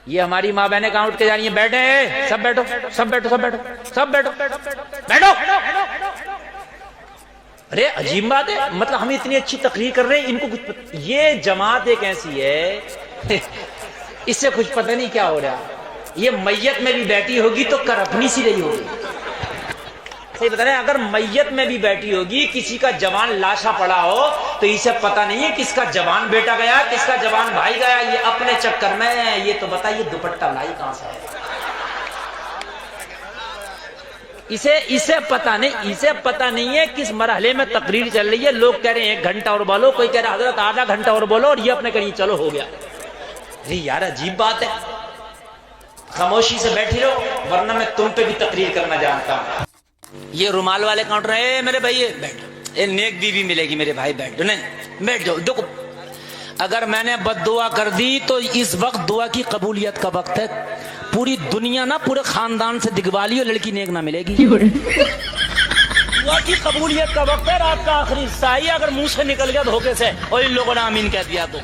ये हमारी माँ बहनें कहाँ उठ के जा रही हैं? बैठे, सब बैठो, सब बैठो, सब बैठो, सब बैठो, बैठो। अरे अजीब बात है, मतलब हम इतनी अच्छी तकरीर कर रहे हैं, इनको कुछ ये जमात एक ऐसी है इससे कुछ पता नहीं क्या हो रहा। ये मैयत में भी बैठी होगी तो कर अपनी सी रही होगी। सही बता रहे हैं, अगर मैयत में भी बैठी होगी, किसी का जवान लाशा पड़ा हो, तो इसे पता नहीं है किसका जवान बेटा गया, किसका जवान भाई गया। ये अपने चक्कर में, ये तो बताइए दुपट्टा लाई कहां से है। इसे पता नहीं है किस मरहले में तकरीर चल रही है। लोग कह रहे हैं 1 घंटा और बोलो, कोई कह रहा है हजरत आधा घंटा और बोलो, और ये अपने कहीं चलो हो गया। अरे यार अजीब बात है, खामोशी से बैठी रहो, वरना मैं तुम पे भी तकरीर करना जानता हूं। ये रुमाल वाले काउंटर है मेरे भाई, बैठो, नेक बीवी मिलेगी मेरे भाई, बैठो, नहीं बैठ जाओ। देखो अगर मैंने बद्दुआ कर दी तो इस वक्त दुआ की कबूलियत का वक्त है। पूरी दुनिया ना पूरे खानदान से दिगवाली और लड़की नेक ना मिलेगी। दुआ की कबूलियत का वक्त है, रात का आखिरी हिस्सा है। अगर मुंह से निकल गया धोखे से और इन लोगों ने आमीन कह दिया तो।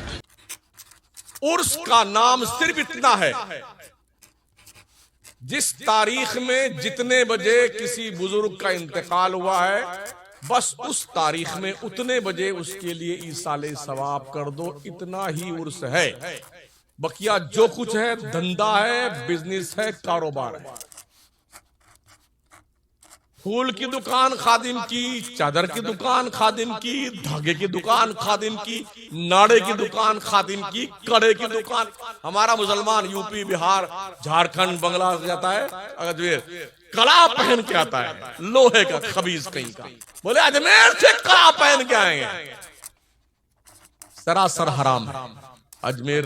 उर्स का नाम सिर्फ इतना है, जिस तारीख में जितने बजे किसी बुजुर्ग का इंतकाल हुआ है, बस उस तारीख में उतने बजे उसके लिए ईसाले सवाब कर दो, इतना ही उर्स है। बकिया जो कुछ है धंधा है, बिजनेस है, कारोबार है। फूल की दुकान खादिम की, चादर की दुकान खादिम की, धागे की दुकान खादिम की, नाड़े की दुकान खादिम की, कड़े की दुकान। हमारा मुसलमान यूपी, बिहार, झारखंड, बांग्लादेश जाता है, अजमेर कला पहन के आता है, लोहे का खबीज कहीं का। बोले अजमेर से कला पहन के आएंगे, सरासर हराम है। अजमेर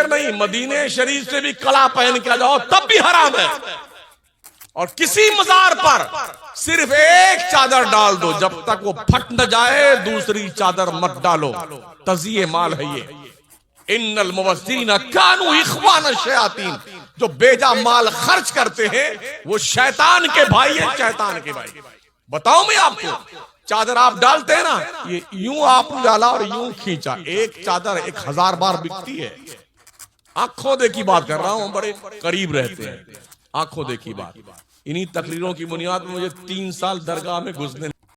नहीं, मदीने शरीफ से भी कला पहन के आ जाओ तब भी हराम है। और किसी मजार पर सिर्फ एक चादर डाल दो, जब तक वो फट न जाए दूसरी चादर मत डालो। तज़िये माल है ये। इन्नल मुबज़्ज़िरीन कानू इख़वान शयातीन, जो बेजा माल खर्च करते हैं वो शैतान के भाई है, शैतान के भाई। बताओ मैं आपको, चादर आप डालते हैं ना, ये यूं आप डाला और यूं खींचा, एक चादर 1000 बार बिकती है। आंखों देखी बात कर रहा हूं, बड़े करीब रहते हैं, आंखों देखी बात। इन्हीं तकरीरों की बुनियाद में मुझे 3 साल दरगाह में घुसने